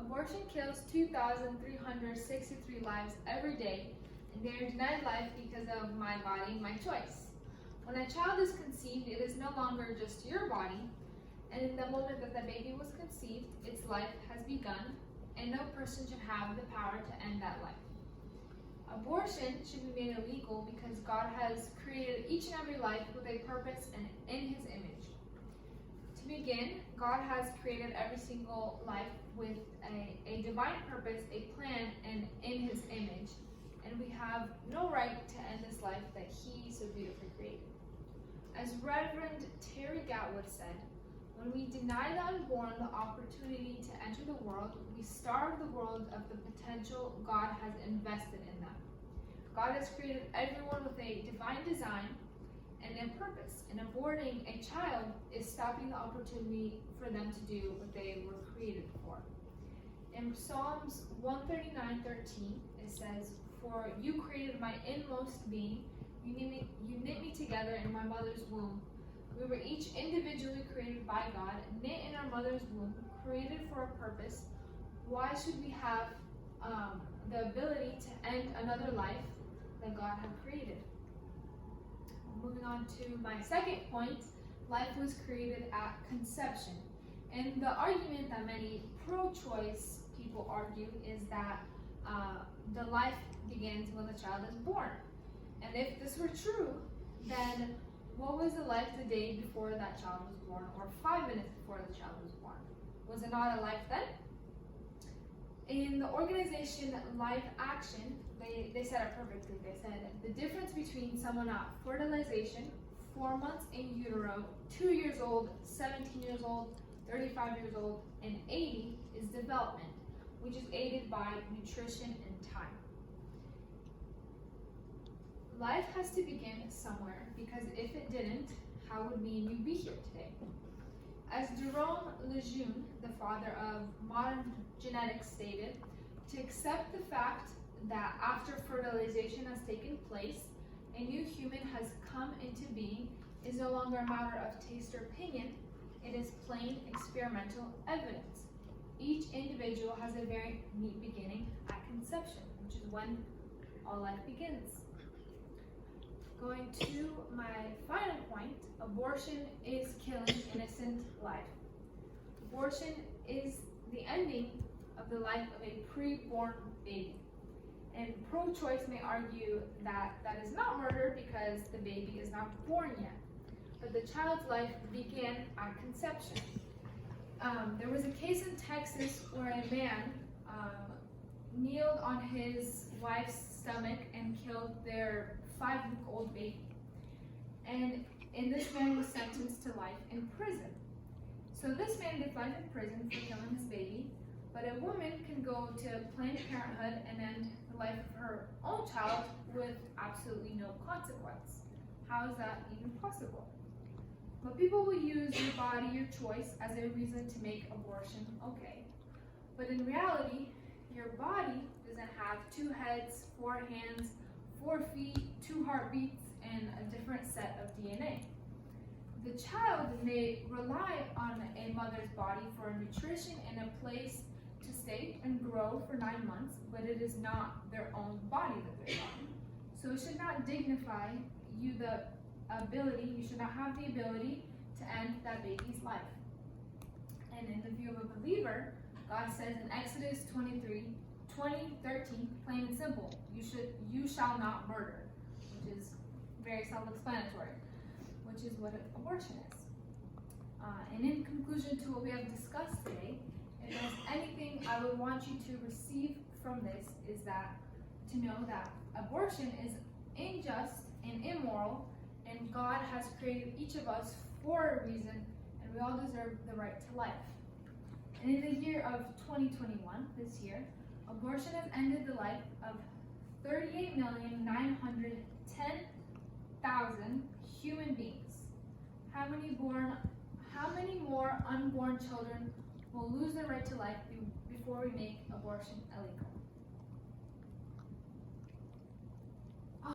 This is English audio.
Abortion kills 2,363 lives every day, and they are denied life because of my body, my choice. When a child is conceived, it is no longer just your body, and in the moment that the baby was conceived, its life has begun, and no person should have the power to end that life. Abortion should be made illegal because God has created each and every life with a purpose and in His image. To begin, God has created every single life with a divine purpose, a plan, and in His image. And we have no right to end this life that He so beautifully created. As Reverend Terry Gatwood said, when we deny the unborn the opportunity to enter the world, we starve the world of the potential God has invested in them. God has created everyone with a divine design and a purpose, and aborting a child is stopping the opportunity for them to do what they were created for. In Psalms 139:13, it says, "For you created my inmost being, you knit me together in my mother's womb. We were each individually created by God, knit in our mother's womb, created for a purpose. Why should we have the ability to end another life that God had created?" Moving on to my second point, life was created at conception. And the argument that many pro-choice people argue is that the life begins when the child is born. And if this were true, then what was the life the day before that child was born, or 5 minutes before the child was born? Was it not a life then? In the organization Life Action, they said it perfectly. They said the difference between someone at fertilization, 4 months in utero, 2 years old, 17 years old, 35 years old, and 80 is development, which is aided by nutrition and time. Life has to begin somewhere, because if it didn't, how would me and you be here today? As Jerome Lejeune, the father of modern genetics, stated, to accept the fact that after fertilization has taken place, a new human has come into being is no longer a matter of taste or opinion, it is plain experimental evidence. Each individual has a very neat beginning at conception, which is when all life begins. Going to my final point, abortion is killing innocent life. Abortion is the ending of the life of a pre-born baby. And pro-choice may argue that that is not murder because the baby is not born yet. But the child's life began at conception. There was a case in Texas where a man kneeled on his wife's stomach and killed their 5-week-old baby. And this man was sentenced to life in prison. So this man gets life in prison for killing his baby, but a woman can go to Planned Parenthood and end the life of her own child with absolutely no consequence. How is that even possible? But people will use your body, your choice, as a reason to make abortion okay. But in reality, your body doesn't have 2 heads, 4 hands, 4 feet, 2 heartbeats, and a different set of DNA. The child may rely on a mother's body for nutrition and a place to stay and grow for 9 months, but it is not their own body that they're on. So it should not dignify you you should not have the ability to end that baby's life. And in the view of a believer, God says in Exodus 20:13, plain and simple, you shall not murder, which is very self-explanatory, which is what abortion is. And in conclusion to what we have discussed today, if there's anything I would want you to receive from this is that to know that abortion is unjust and immoral, and God has created each of us for a reason, and we all deserve the right to life. And in the year of 2021, this year, abortion has ended the life of 38,910,000 human beings. How many more unborn children will lose their right to life before we make abortion illegal?